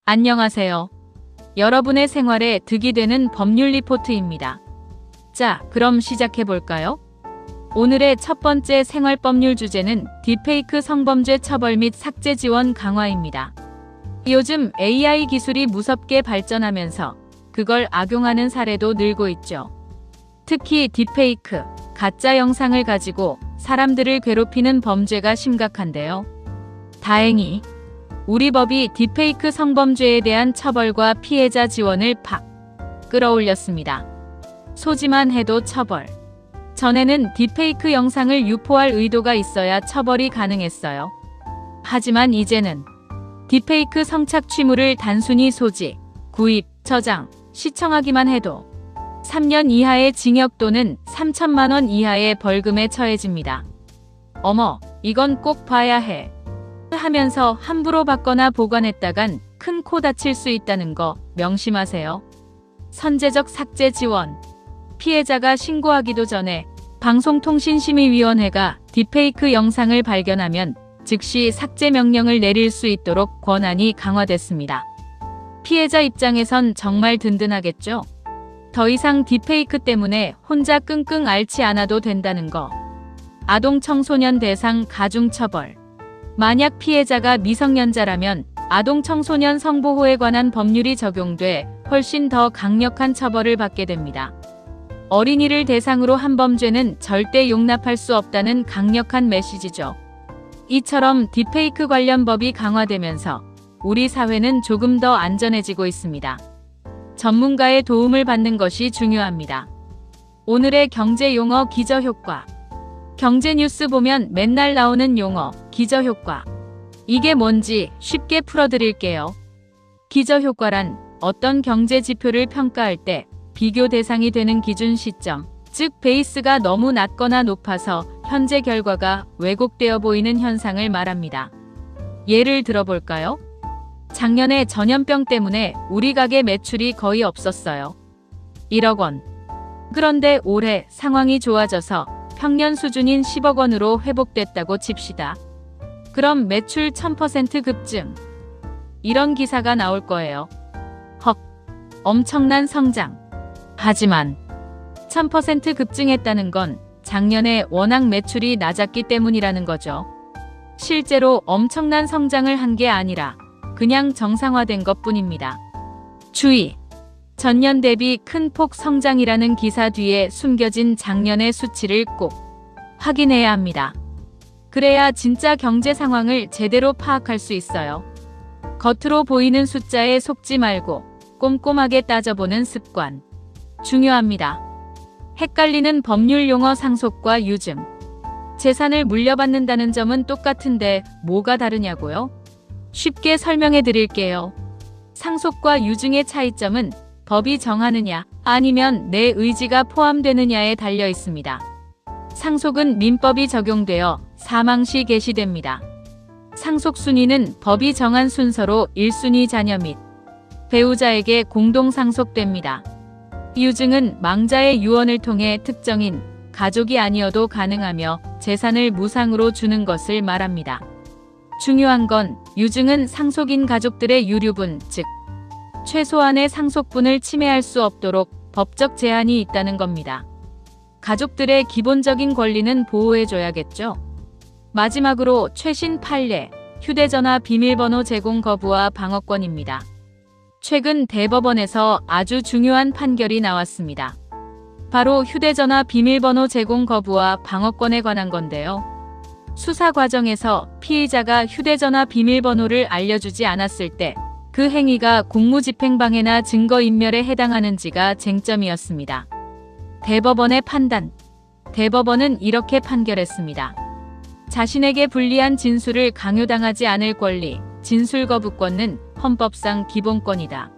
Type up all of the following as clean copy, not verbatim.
안녕하세요. 여러분의 생활에 득이 되는 법률 리포트입니다. 자, 그럼 시작해볼까요? 오늘의 첫 번째 생활법률 주제는 딥페이크 성범죄 처벌 및 삭제 지원 강화입니다. 요즘 AI 기술이 무섭게 발전하면서 그걸 악용하는 사례도 늘고 있죠. 특히 딥페이크, 가짜 영상을 가지고 사람들을 괴롭히는 범죄가 심각한데요. 다행히 우리 법이 딥페이크 성범죄에 대한 처벌과 피해자 지원을 팍 끌어올렸습니다. 소지만 해도 처벌. 전에는 딥페이크 영상을 유포할 의도가 있어야 처벌이 가능했어요. 하지만 이제는 딥페이크 성착취물을 단순히 소지, 구입, 저장, 시청하기만 해도 3년 이하의 징역 또는 3천만 원 이하의 벌금에 처해집니다. 어머, 이건 꼭 봐야 해. 하면서 함부로 받거나 보관했다간 큰 코 다칠 수 있다는 거 명심하세요. 선제적 삭제 지원. 피해자가 신고하기도 전에 방송통신심의위원회가 딥페이크 영상을 발견하면 즉시 삭제 명령을 내릴 수 있도록 권한이 강화됐습니다. 피해자 입장에선 정말 든든하겠죠? 더 이상 딥페이크 때문에 혼자 끙끙 앓지 않아도 된다는 거. 아동 청소년 대상 가중처벌. 만약 피해자가 미성년자라면 아동 청소년 성보호에 관한 법률이 적용돼 훨씬 더 강력한 처벌을 받게 됩니다. 어린이를 대상으로 한 범죄는 절대 용납할 수 없다는 강력한 메시지죠. 이처럼 딥페이크 관련 법이 강화되면서 우리 사회는 조금 더 안전해지고 있습니다. 전문가의 도움을 받는 것이 중요합니다. 오늘의 경제 용어 기저효과. 경제 뉴스 보면 맨날 나오는 용어, 기저효과. 이게 뭔지 쉽게 풀어드릴게요. 기저효과란 어떤 경제 지표를 평가할 때 비교 대상이 되는 기준 시점, 즉 베이스가 너무 낮거나 높아서 현재 결과가 왜곡되어 보이는 현상을 말합니다. 예를 들어볼까요? 작년에 전염병 때문에 우리 가게 매출이 거의 없었어요. 1억 원. 그런데 올해 상황이 좋아져서 평년 수준인 10억 원으로 회복됐다고 칩시다. 그럼 매출 1000% 급증. 이런 기사가 나올 거예요. 헉, 엄청난 성장. 하지만 1000% 급증했다는 건 작년에 워낙 매출이 낮았기 때문이라는 거죠. 실제로 엄청난 성장을 한 게 아니라 그냥 정상화된 것뿐입니다. 주의! 전년 대비 큰 폭 성장이라는 기사 뒤에 숨겨진 작년의 수치를 꼭 확인해야 합니다. 그래야 진짜 경제 상황을 제대로 파악할 수 있어요. 겉으로 보이는 숫자에 속지 말고 꼼꼼하게 따져보는 습관. 중요합니다. 헷갈리는 법률 용어 상속과 유증. 재산을 물려받는다는 점은 똑같은데 뭐가 다르냐고요? 쉽게 설명해 드릴게요. 상속과 유증의 차이점은 법이 정하느냐 아니면 내 의지가 포함되느냐에 달려 있습니다. 상속은 민법이 적용되어 사망 시 개시됩니다. 상속 순위는 법이 정한 순서로 1순위 자녀 및 배우자에게 공동 상속됩니다. 유증은 망자의 유언을 통해 특정인 가족이 아니어도 가능하며 재산을 무상으로 주는 것을 말합니다. 중요한 건 유증은 상속인 가족들의 유류분, 즉 최소한의 상속분을 침해할 수 없도록 법적 제한이 있다는 겁니다. 가족들의 기본적인 권리는 보호해줘야겠죠. 마지막으로 최신 판례, 휴대전화 비밀번호 제공 거부와 방어권입니다. 최근 대법원에서 아주 중요한 판결이 나왔습니다. 바로 휴대전화 비밀번호 제공 거부와 방어권에 관한 건데요. 수사 과정에서 피의자가 휴대전화 비밀번호를 알려주지 않았을 때 그 행위가 공무집행방해나 증거인멸에 해당하는지가 쟁점이었습니다. 대법원의 판단. 대법원은 이렇게 판결했습니다. 자신에게 불리한 진술을 강요당하지 않을 권리, 진술거부권은 헌법상 기본권이다.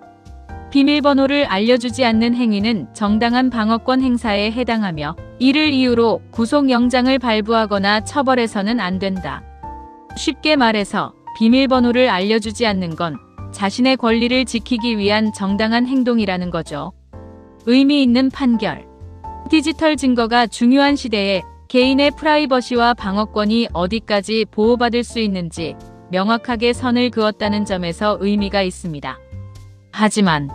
비밀번호를 알려주지 않는 행위는 정당한 방어권 행사에 해당하며 이를 이유로 구속영장을 발부하거나 처벌해서는 안 된다. 쉽게 말해서 비밀번호를 알려주지 않는 건 자신의 권리를 지키기 위한 정당한 행동이라는 거죠. 의미 있는 판결. 디지털 증거가 중요한 시대에 개인의 프라이버시와 방어권이 어디까지 보호받을 수 있는지 명확하게 선을 그었다는 점에서 의미가 있습니다. 하지만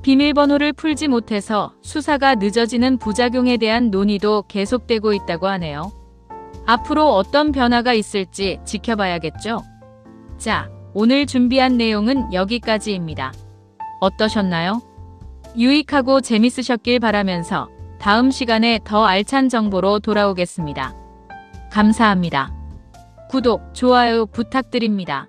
비밀번호를 풀지 못해서 수사가 늦어지는 부작용에 대한 논의도 계속되고 있다고 하네요. 앞으로 어떤 변화가 있을지 지켜봐야겠죠? 자, 오늘 준비한 내용은 여기까지입니다. 어떠셨나요? 유익하고 재밌으셨길 바라면서 다음 시간에 더 알찬 정보로 돌아오겠습니다. 감사합니다. 구독, 좋아요 부탁드립니다.